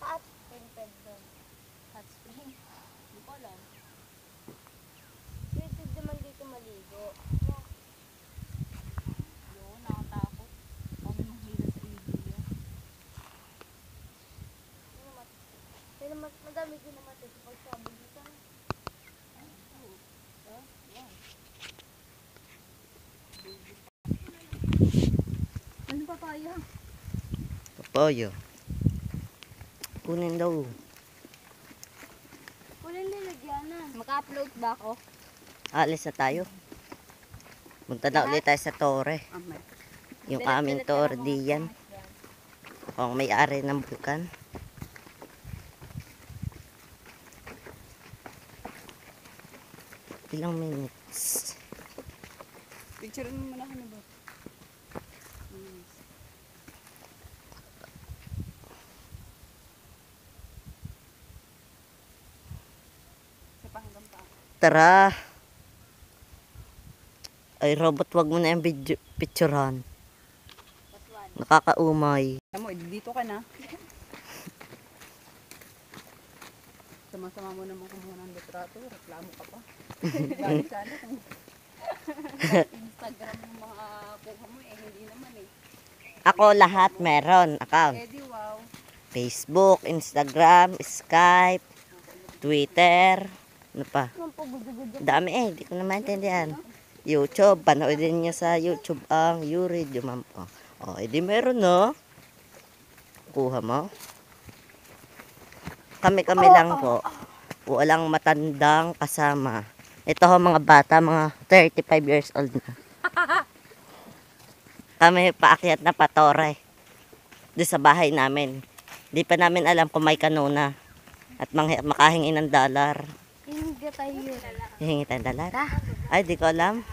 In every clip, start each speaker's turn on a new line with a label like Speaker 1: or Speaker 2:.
Speaker 1: Hot spring pwede doon.
Speaker 2: Hot spring. Hindi ko alam.
Speaker 1: Pwede naman dito maligo.
Speaker 2: Yun, nakatakot. Kami mahila sa ilog.
Speaker 1: Pero madami din naman ito pag sabi dito.
Speaker 2: Ano papaya?
Speaker 3: Papaya. Kunin daw.
Speaker 1: Walang lalagyanan.
Speaker 2: Maka-upload ba ako?
Speaker 3: Alis na tayo. Punta na ulit tayo sa Torre. Yung aming Torre diyan. Kung may-ari ng bukan. Ilang minutes.
Speaker 2: Picture mo muna ano ba? Sa panggang pa.
Speaker 3: Tara. Ay, robot, wag mo na yung video, picturehan. Nakakaumay.
Speaker 2: Mo, dito ka na. Sama-sama mo naman kumuha ng litrato. Reklamo ka pa. Dami sana kung Instagram ng mga kuha mo eh. Hindi naman eh.
Speaker 3: Ako lahat meron. Account.
Speaker 2: Eh di wow.
Speaker 3: Facebook, Instagram, Skype, Twitter. Ano pa? Dami eh. Hindi ko na maintindihan. YouTube. Panoodin niyo sa YouTube ang Yuri Dumampo. O, edi meron no. Kuha mo. Kami-kami lang po. Walang matandang kasama. Ito ho mga bata, mga 35 years old na. Kami paakyat na patore. Doon sa bahay namin. Di pa namin alam kung may kanuna. At makahingi ng $.
Speaker 1: Hindi tayo yun.
Speaker 3: Hihingi tayong $? Ay, di ko alam.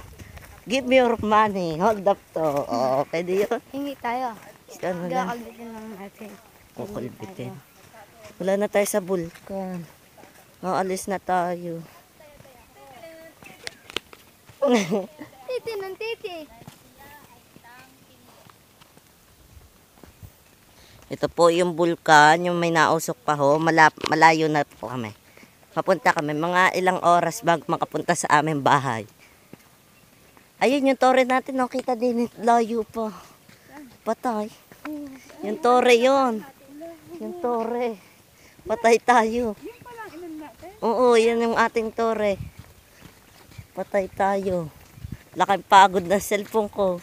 Speaker 3: Give me your money. Hold up to. Oo, pwede yun.
Speaker 1: Hingi tayo.
Speaker 3: Gusto ano lang.
Speaker 1: Gakalbitin lang natin.
Speaker 3: Kukulbitin. Wala na tayo sa bulkan. Maalis na tayo.
Speaker 1: Titi ng titi.
Speaker 3: Ito po yung bulkan, yung may nausok pa ho. Malayo na po kami. Papunta kami mga ilang oras bago makapunta sa aming bahay. Ayun yung torre natin, no? Kita din, layo pa. Patay. Yung torre yun. Yung torre. Patay tayo.
Speaker 2: Yung palang ilan natin.
Speaker 3: Oo, yan yung ating torre. Patay tayo. Laking pagod na cellphone ko.